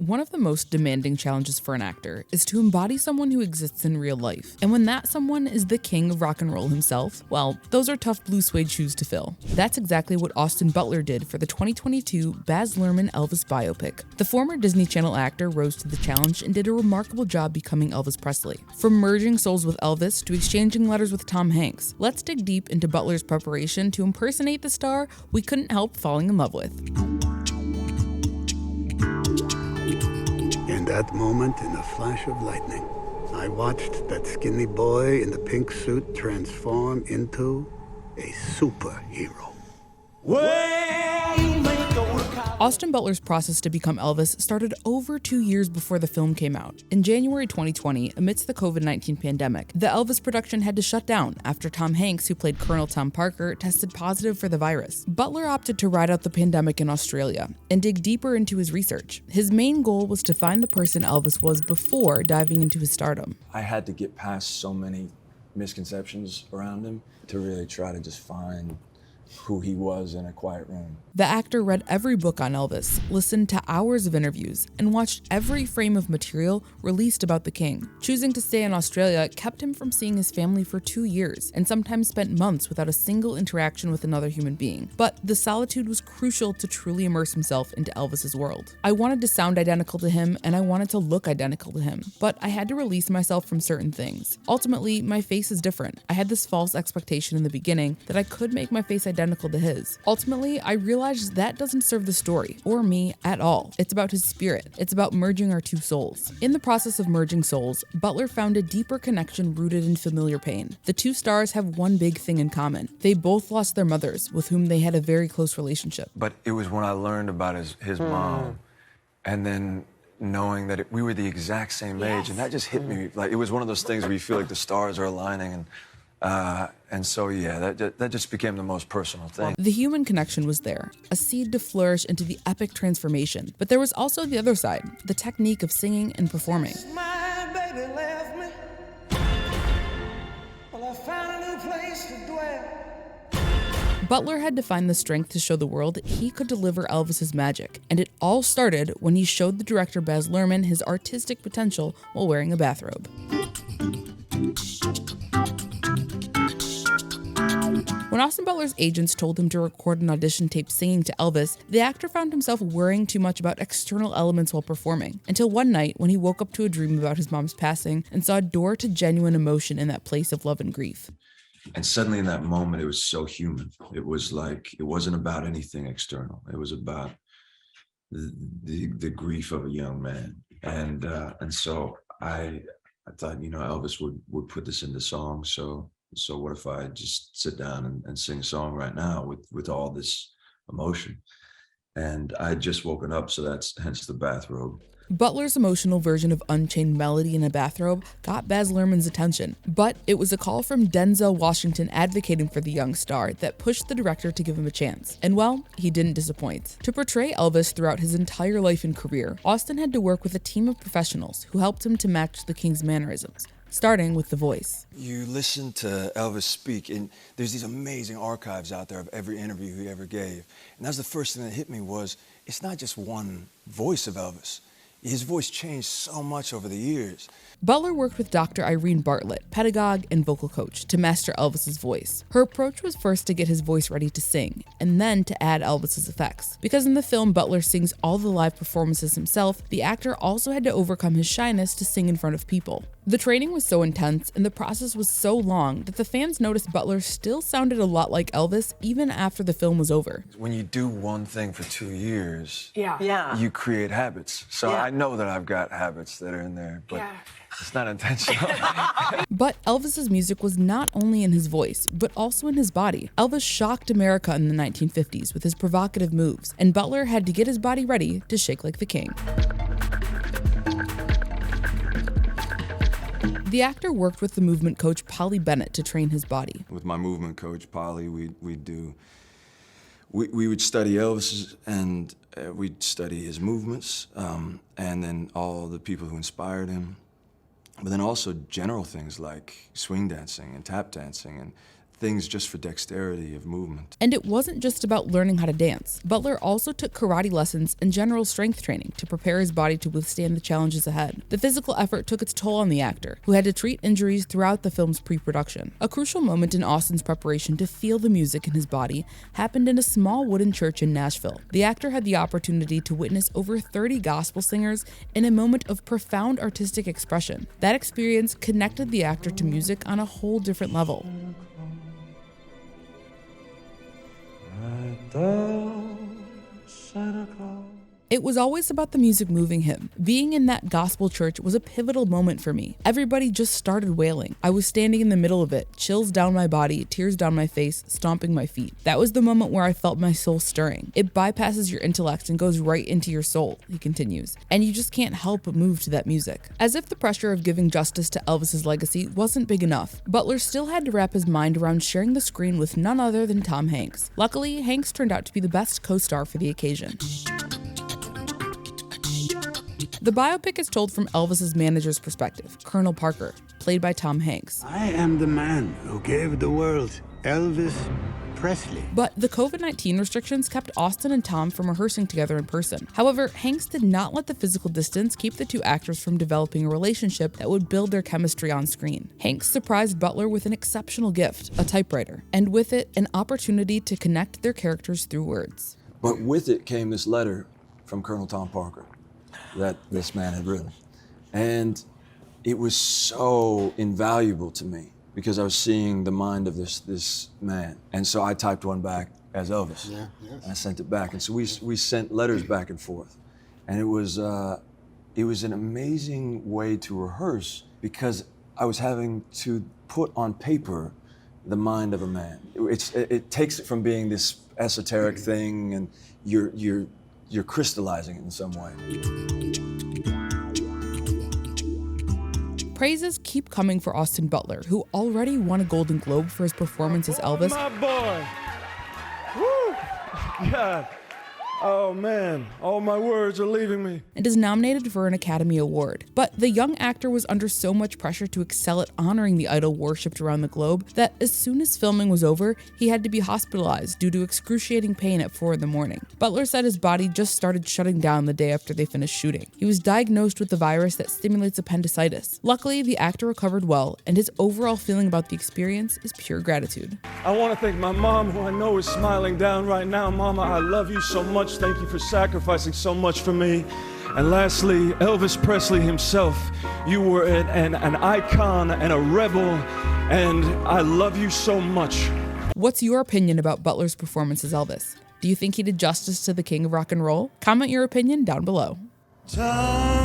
One of the most demanding challenges for an actor is to embody someone who exists in real life. And when that someone is the king of rock and roll himself, well, those are tough blue suede shoes to fill. That's exactly what Austin Butler did for the 2022 Baz Luhrmann Elvis biopic. The former Disney Channel actor rose to the challenge and did a remarkable job becoming Elvis Presley. From merging souls with Elvis to exchanging letters with Tom Hanks, let's dig deep into Butler's preparation to impersonate the star we couldn't help falling in love with. In that moment, in a flash of lightning, I watched that skinny boy in the pink suit transform into a superhero. Austin Butler's process to become Elvis started over 2 years before the film came out. In January 2020, amidst the COVID-19 pandemic, the Elvis production had to shut down after Tom Hanks, who played Colonel Tom Parker, tested positive for the virus. Butler opted to ride out the pandemic in Australia and dig deeper into his research. His main goal was to find the person Elvis was before diving into his stardom. I had to get past so many misconceptions around him to really try to just find who he was in a quiet room. The actor read every book on Elvis, listened to hours of interviews, and watched every frame of material released about the king. Choosing to stay in Australia kept him from seeing his family for 2 years, and sometimes spent months without a single interaction with another human being. But the solitude was crucial to truly immerse himself into Elvis's world. I wanted to sound identical to him, and I wanted to look identical to him, but I had to release myself from certain things. Ultimately, my face is different. I had this false expectation in the beginning that I could make my face identical to his. Ultimately, I realized that doesn't serve the story, or me, at all. It's about his spirit. It's about merging our two souls. In the process of merging souls, Butler found a deeper connection rooted in familiar pain. The two stars have one big thing in common. They both lost their mothers, with whom they had a very close relationship. But it was when I learned about his mom, and then knowing that we were the exact same age, and that just hit me. Like, it was one of those things where you feel like the stars are aligning, and so, yeah, that just became the most personal thing. The human connection was there, a seed to flourish into the epic transformation. But there was also the other side, the technique of singing and performing. My baby left me. Well, I found a new place to dwell. Butler had to find the strength to show the world that he could deliver Elvis's magic. And it all started when he showed the director Baz Luhrmann his artistic potential while wearing a bathrobe. When Austin Butler's agents told him to record an audition tape singing to Elvis, the actor found himself worrying too much about external elements while performing, until one night when he woke up to a dream about his mom's passing and saw a door to genuine emotion in that place of love and grief. And suddenly in that moment, it was so human. It was like, it wasn't about anything external. It was about the grief of a young man. And so I thought, Elvis would put this into song. So what if I just sit down and sing a song right now with all this emotion? And I had just woken up, so that's hence the bathrobe. Butler's emotional version of Unchained Melody in a bathrobe got Baz Luhrmann's attention, but it was a call from Denzel Washington advocating for the young star that pushed the director to give him a chance. And well, he didn't disappoint. To portray Elvis throughout his entire life and career, Austin had to work with a team of professionals who helped him to match the king's mannerisms, starting with the voice. You listen to Elvis speak, and there's these amazing archives out there of every interview he ever gave. And that's the first thing that hit me was, it's not just one voice of Elvis. His voice changed so much over the years. Butler worked with Dr. Irene Bartlett, pedagogue and vocal coach, to master Elvis's voice. Her approach was first to get his voice ready to sing, and then to add Elvis's effects. Because in the film Butler sings all the live performances himself, the actor also had to overcome his shyness to sing in front of people. The training was so intense and the process was so long that the fans noticed Butler still sounded a lot like Elvis even after the film was over. When you do one thing for 2 years, Yeah. you create habits. So I know that I've got habits that are in there, but it's not intentional. But Elvis's music was not only in his voice, but also in his body. Elvis shocked America in the 1950s with his provocative moves, and Butler had to get his body ready to shake like the king. The actor worked with the movement coach Polly Bennett to train his body. With my movement coach, Polly, we would study Elvis, and we'd study his movements, and then all the people who inspired him. But then also general things like swing dancing and tap dancing and things just for dexterity of movement. And it wasn't just about learning how to dance. Butler also took karate lessons and general strength training to prepare his body to withstand the challenges ahead. The physical effort took its toll on the actor, who had to treat injuries throughout the film's pre-production. A crucial moment in Austin's preparation to feel the music in his body happened in a small wooden church in Nashville. The actor had the opportunity to witness over 30 gospel singers in a moment of profound artistic expression. That experience connected the actor to music on a whole different level. It was always about the music moving him. Being in that gospel church was a pivotal moment for me. Everybody just started wailing. I was standing in the middle of it, chills down my body, tears down my face, stomping my feet. That was the moment where I felt my soul stirring. It bypasses your intellect and goes right into your soul, he continues, and you just can't help but move to that music. As if the pressure of giving justice to Elvis's legacy wasn't big enough, Butler still had to wrap his mind around sharing the screen with none other than Tom Hanks. Luckily, Hanks turned out to be the best co-star for the occasion. The biopic is told from Elvis's manager's perspective, Colonel Parker, played by Tom Hanks. I am the man who gave the world Elvis Presley. But the COVID-19 restrictions kept Austin and Tom from rehearsing together in person. However, Hanks did not let the physical distance keep the two actors from developing a relationship that would build their chemistry on screen. Hanks surprised Butler with an exceptional gift, a typewriter, and with it, an opportunity to connect their characters through words. But with it came this letter from Colonel Tom Parker that this man had written. And it was so invaluable to me because I was seeing the mind of this man. And so I typed one back as Elvis. Yeah, yes. And I sent it back. And so we sent letters back and forth. And it was an amazing way to rehearse because I was having to put on paper the mind of a man. It takes it from being this esoteric thing and you're crystallizing it in some way. Praises keep coming for Austin Butler, who already won a Golden Globe for his performance as Elvis. My boy. Woo! God. Oh man, all my words are leaving me. And is nominated for an Academy Award. But the young actor was under so much pressure to excel at honoring the idol worshipped around the globe that as soon as filming was over, he had to be hospitalized due to excruciating pain at 4 a.m. Butler said his body just started shutting down the day after they finished shooting. He was diagnosed with the virus that stimulates appendicitis. Luckily, the actor recovered well, and his overall feeling about the experience is pure gratitude. I want to thank my mom, who I know is smiling down right now. Mama, I love you so much. Thank you for sacrificing so much for me. And lastly, Elvis Presley himself. You were an icon and a rebel, and I love you so much. What's your opinion about Butler's performance as Elvis? Do you think he did justice to the king of rock and roll? Comment your opinion down below. Time